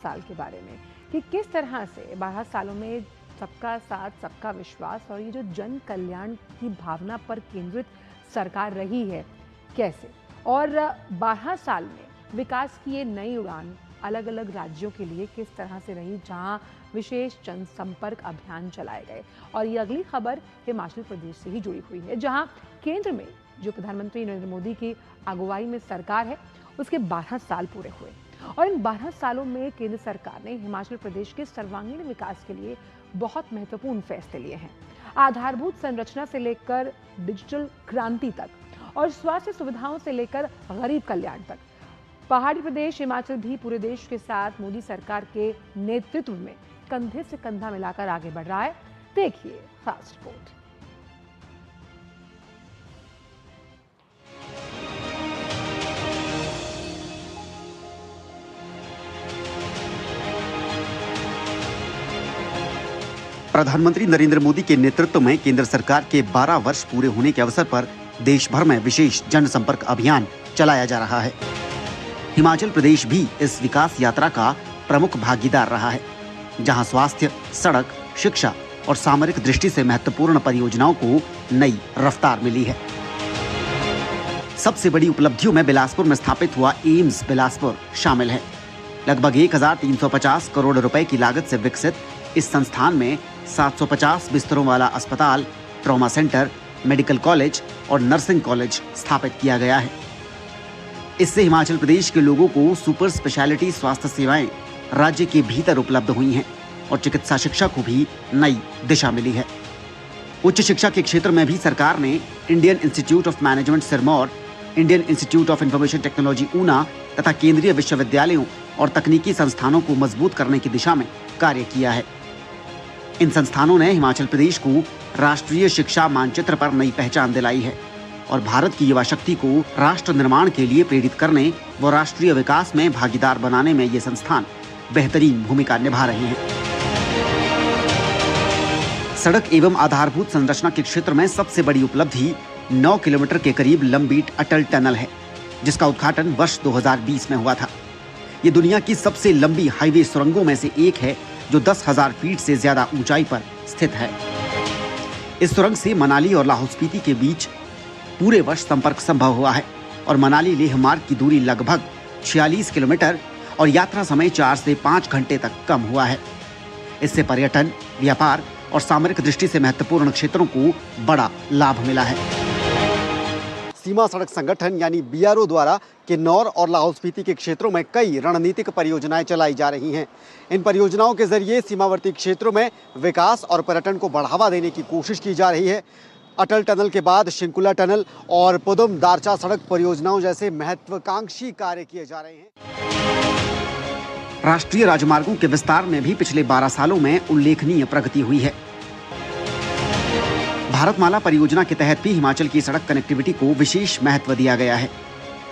साल के बारे में कि किस तरह से 12 सालों में सबका साथ, सबका विश्वास और ये जो जन कल्याण की भावना पर केंद्रित सरकार रही है, कैसे और 12 साल में विकास की ये नई उड़ान अलग अलग राज्यों के लिए किस तरह से रही, जहां विशेष जनसंपर्क अभियान चलाए गए। और ये अगली खबर हिमाचल प्रदेश से ही जुड़ी हुई है, जहां केंद्र में जो प्रधानमंत्री नरेंद्र मोदी की अगुवाई में सरकार है, उसके 12 साल पूरे हुए और इन 12 सालों में केंद्र सरकार ने हिमाचल प्रदेश के सर्वांगीण विकास के लिए बहुत महत्वपूर्ण फैसले लिए हैं। आधारभूत संरचना से लेकर डिजिटल क्रांति तक और स्वास्थ्य सुविधाओं से लेकर गरीब कल्याण तक पहाड़ी प्रदेश हिमाचल भी पूरे देश के साथ मोदी सरकार के नेतृत्व में कंधे से कंधा मिलाकर आगे बढ़ रहा है। देखिए खास रिपोर्ट। प्रधानमंत्री नरेंद्र मोदी के नेतृत्व में केंद्र सरकार के 12 वर्ष पूरे होने के अवसर पर देश भर में विशेष जनसंपर्क अभियान चलाया जा रहा है। हिमाचल प्रदेश भी इस विकास यात्रा का प्रमुख भागीदार रहा है, जहां स्वास्थ्य, सड़क, शिक्षा और सामरिक दृष्टि से महत्वपूर्ण परियोजनाओं को नई रफ्तार मिली है। सबसे बड़ी उपलब्धियों में बिलासपुर में स्थापित हुआ एम्स बिलासपुर शामिल है। लगभग 1350 करोड़ रुपए की लागत से विकसित इस संस्थान में 750 बिस्तरों वाला अस्पताल, ट्रॉमा सेंटर, मेडिकल कॉलेज और नर्सिंग कॉलेज स्थापित किया गया है। इससे हिमाचल प्रदेश के लोगों को सुपर स्पेशलिटी स्वास्थ्य सेवाएं राज्य के भीतर उपलब्ध हुई हैं और चिकित्सा शिक्षा को भी नई दिशा मिली है। उच्च शिक्षा के क्षेत्र में भी सरकार ने Indian institute of management Sirmaur, Indian institute of information technology Una तथा केंद्रीय विश्वविद्यालयों और तकनीकी संस्थानों को मजबूत करने की दिशा में कार्य किया है। इन संस्थानों ने हिमाचल प्रदेश को राष्ट्रीय शिक्षा मानचित्र पर नई पहचान दिलाई है और भारत की युवा शक्ति को राष्ट्र निर्माण के लिए प्रेरित करने व राष्ट्रीय विकास में भागीदार बनाने में ये संस्थान बेहतरीन भूमिका निभा रहे हैं। सड़क एवं आधारभूत संरचना के क्षेत्र में सबसे बड़ी उपलब्धि 9 किलोमीटर के करीब लंबी अटल टनल है, जिसका उद्घाटन वर्ष 2020 में हुआ था। ये दुनिया की सबसे लंबी हाईवे सुरंगों में से एक है, जो 10,000 फीट से ज्यादा ऊंचाई पर स्थित है। इस सुरंग से मनाली और लाहौल स्पीति के बीच पूरे वर्ष संपर्क संभव हुआ है और मनाली लेह मार्ग की दूरी लगभग 46 किलोमीटर और यात्रा समय 4 से 5 घंटे तक कम हुआ है। इससे पर्यटन, व्यापार और सामरिक दृष्टि से महत्वपूर्ण क्षेत्रों को बड़ा लाभ मिला है। सीमा सड़क संगठन यानी बीआरओ द्वारा किन्नौर और लाहौल स्पीति के क्षेत्रों में कई रणनीतिक परियोजनाएं चलाई जा रही हैं। इन परियोजनाओं के जरिए सीमावर्ती क्षेत्रों में विकास और पर्यटन को बढ़ावा देने की कोशिश की जा रही है। अटल टनल के बाद शिंकुला टनल और पुदुम दारचा सड़क परियोजनाओं जैसे महत्वाकांक्षी कार्य किए जा रहे हैं। राष्ट्रीय राजमार्गों के विस्तार में भी पिछले 12 सालों में उल्लेखनीय प्रगति हुई है। भारतमाला परियोजना के तहत भी हिमाचल की सड़क कनेक्टिविटी को विशेष महत्व दिया गया है।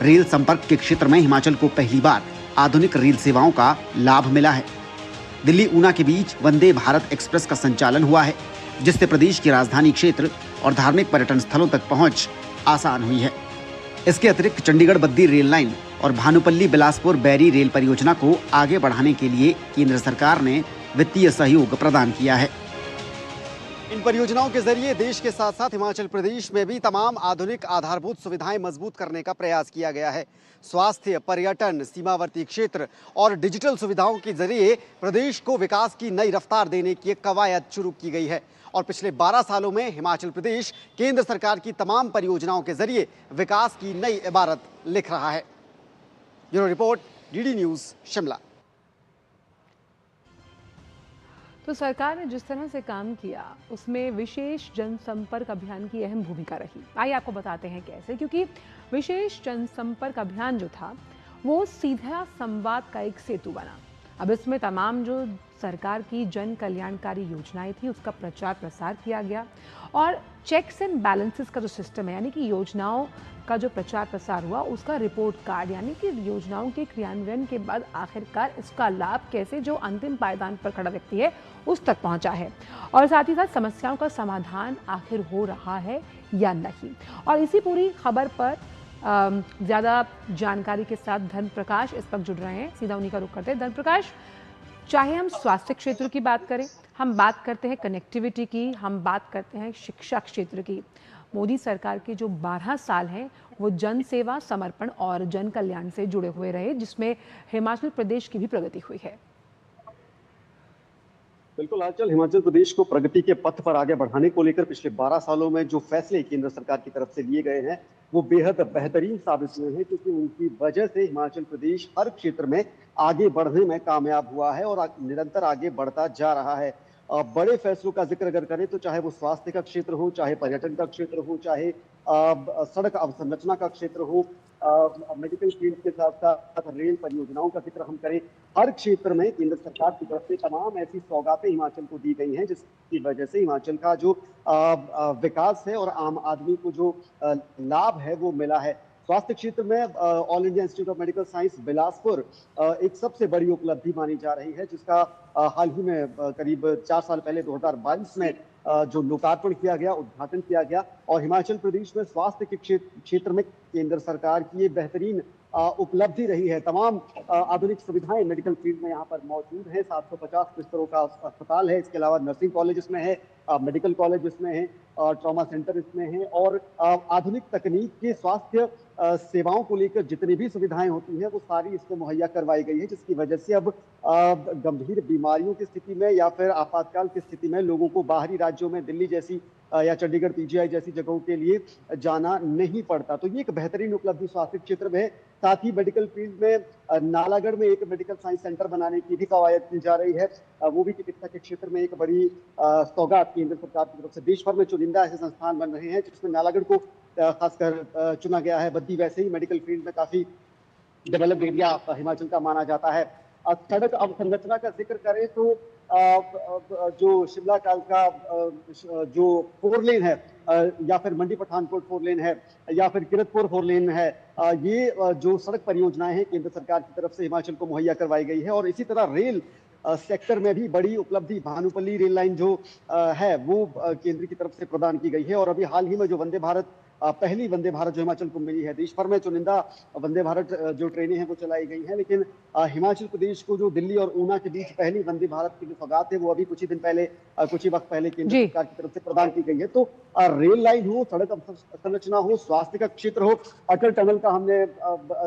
रेल संपर्क के क्षेत्र में हिमाचल को पहली बार आधुनिक रेल सेवाओं का लाभ मिला है। दिल्ली ऊना के बीच वंदे भारत एक्सप्रेस का संचालन हुआ है, जिससे प्रदेश की राजधानी क्षेत्र और धार्मिक पर्यटन स्थलों तक पहुंच आसान हुई है। इसके अतिरिक्त चंडीगढ़ बद्दी रेल लाइन और भानुपल्ली बिलासपुर बैरी रेल परियोजना को आगे बढ़ाने के लिए केंद्र सरकार ने वित्तीय सहयोग प्रदान किया है। इन परियोजनाओं के जरिए देश के साथ साथ हिमाचल प्रदेश में भी तमाम आधुनिक आधारभूत सुविधाएं मजबूत करने का प्रयास किया गया है। स्वास्थ्य, पर्यटन, सीमावर्ती क्षेत्र और डिजिटल सुविधाओं के जरिए प्रदेश को विकास की नई रफ्तार देने की एक कवायद शुरू की गई है और पिछले 12 सालों में हिमाचल प्रदेश केंद्र सरकार की तमाम परियोजनाओं के जरिए विकास की नई इबारत लिख रहा है। Bureau report, DD news, Shimla. तो सरकार ने जिस तरह से काम किया, उसमें विशेष जनसंपर्क अभियान की अहम भूमिका रही। आइए आपको बताते हैं कैसे, क्योंकि विशेष जनसंपर्क अभियान जो था वो सीधा संवाद का एक सेतु बना। अब इसमें तमाम जो सरकार की जन कल्याणकारी योजनाएं थी उसका प्रचार प्रसार किया गया और चेक्स एंड बैलेंसेस का जो सिस्टम है, यानी कि योजनाओं का जो प्रचार प्रसार हुआ उसका रिपोर्ट कार्ड, यानी कि योजनाओं के क्रियान्वयन के बाद आखिरकार इसका लाभ कैसे जो अंतिम पायदान पर खड़ा व्यक्ति है उस तक पहुंचा है और साथ ही साथ समस्याओं का समाधान आखिर हो रहा है या नहीं। और इसी पूरी खबर पर ज़्यादा जानकारी के साथ धर्म प्रकाश इस वक्त जुड़ रहे हैं। सीधा उन्हीं का रुख करते हैं। धर्म प्रकाश, चाहे हम स्वास्थ्य क्षेत्र की बात करें, हम बात करते हैं कनेक्टिविटी की, हम बात करते हैं शिक्षा क्षेत्र की, मोदी सरकार के जो 12 साल हैं वो जन सेवा, समर्पण और जन कल्याण से जुड़े हुए रहे, जिसमें हिमाचल प्रदेश की भी प्रगति हुई है। बिल्कुल आंचल, हिमाचल प्रदेश को प्रगति के पथ पर आगे बढ़ाने को लेकर पिछले 12 सालों में जो फैसले केंद्र सरकार की तरफ से लिए गए हैं वो बेहद बेहतरीन साबित हुए हैं, क्योंकि उनकी वजह से हिमाचल प्रदेश हर क्षेत्र में आगे बढ़ने में कामयाब हुआ है और निरंतर आगे बढ़ता जा रहा है। बड़े फैसलों का जिक्र अगर करें तो चाहे वो स्वास्थ्य का क्षेत्र हो, चाहे पर्यटन का क्षेत्र हो, चाहे सड़क अवसंरचना का क्षेत्र हो, मेडिकल फील्ड के साथ साथ रेल परियोजनाओं का जिक्र हम करें, हर क्षेत्र में केंद्र सरकार की तरफ से तमाम ऐसी सौगातें हिमाचल को दी गई हैं जिसकी वजह से हिमाचल का जो विकास है और आम आदमी को जो लाभ है वो मिला है। स्वास्थ्य क्षेत्र में all India institute of medical science Bilaspur एक सबसे बड़ी उपलब्धि मानी जा रही है, जिसका हाल ही में करीब 4 साल पहले 2022 में जो लोकार्पण किया गया, उद्घाटन किया गया। और हिमाचल प्रदेश में स्वास्थ्य के क्षेत्र में केंद्र सरकार की ये बेहतरीन उपलब्धि रही है। तमाम आधुनिक सुविधाएं मेडिकल फील्ड में यहाँ पर मौजूद है। 750 बिस्तरों का अस्पताल है, इसके अलावा नर्सिंग कॉलेज इसमें है, मेडिकल कॉलेज इसमें है, ट्रॉमा सेंटर इसमें है और आधुनिक तकनीक के स्वास्थ्य सेवाओं को लेकर जितनी भी सुविधाएं होती हैं वो सारी इसको मुहैया करवाई गई है, जिसकी वजह से अब गंभीर बीमारियों की स्थिति में या फिर आपातकाल की स्थिति में लोगों को बाहरी राज्यों में दिल्ली जैसी या चंडीगढ़ पीजीआई जैसी जगहों के लिए जाना नहीं पड़ता। तो ये एक बेहतरीन उपलब्धि स्वास्थ्य क्षेत्र में है। साथ ही मेडिकल फील्ड में नालागढ़ में एक मेडिकल साइंस सेंटर बनाने की भी कवायद की जा रही है। वो भी चिकित्सा के क्षेत्र में एक बड़ी सौगात केंद्र सरकार की तरफ से। देश भर में चुनिंदा ऐसे संस्थान बन रहे हैं जिसमें नालागढ़ को खासकर चुना गया है। बद्दी वैसे ही मेडिकल फील्ड में काफी डेवलप्ड एरिया हिमाचल का माना जाता है। सड़क अवसंरचना का जिक्र करें तो जो शिमला कालका जो 4 लेन है या फिर मंडी पठानकोट 4 लेन है या फिर किरतपुर 4 लेन है, ये जो सड़क परियोजनाएं हैं केंद्र सरकार की तरफ से हिमाचल को मुहैया करवाई गई है। और इसी तरह रेल सेक्टर में भी बड़ी उपलब्धि भानुपल्ली रेल लाइन जो है वो केंद्र की तरफ से प्रदान की गई है। और अभी हाल ही में जो वंदे भारत पहली वंदे भारत जो हिमाचल को मिली है, देश भर में चुनिंदा वंदे भारत जो ट्रेनें हैं वो चलाई गई हैं, लेकिन हिमाचल प्रदेश को जो दिल्ली और ऊना के बीच पहली वंदे भारत की जो सौगात है वो अभी कुछ ही वक्त पहले केंद्र सरकार की तरफ से प्रदान की गई है। तो रेल लाइन हो, सड़क संरचना हो, स्वास्थ्य का क्षेत्र हो, अटल टनल का हमने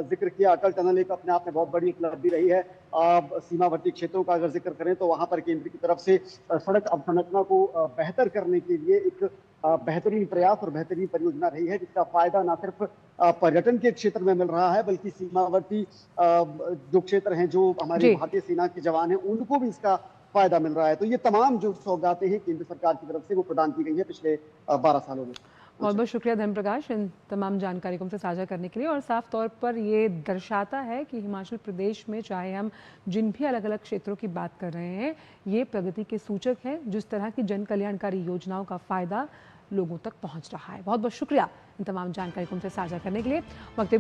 जिक्र किया। अटल टनल एक अपने आप में बहुत बड़ी उपलब्धि रही है। सीमावर्ती क्षेत्रों का अगर जिक्र करें तो वहां पर केंद्र की तरफ से सड़क अवसंरचना को बेहतर करने के लिए एक बेहतरीन प्रयास और बेहतरीन परियोजना रही है, जिसका फायदा न सिर्फ पर्यटन के क्षेत्र में मिल रहा है बल्कि सीमावर्ती जो क्षेत्र हैं, जो हमारे भारतीय सेना के जवान हैं, उनको भी इसका फायदा मिल रहा है। तो ये तमाम जो सौगातें हैं केंद्र सरकार की तरफ से वो प्रदान की गई है पिछले 12 सालों में। बहुत बहुत शुक्रिया धर्म प्रकाश इन तमाम जानकारी को हमसे साझा करने के लिए। और साफ तौर पर ये दर्शाता है कि हिमाचल प्रदेश में चाहे हम जिन भी अलग अलग क्षेत्रों की बात कर रहे हैं, ये प्रगति के सूचक हैं। जिस तरह की जन कल्याणकारी योजनाओं का फायदा लोगों तक पहुंच रहा है। बहुत बहुत शुक्रिया इन तमाम जानकारी को हमसे साझा करने के लिए। वक्त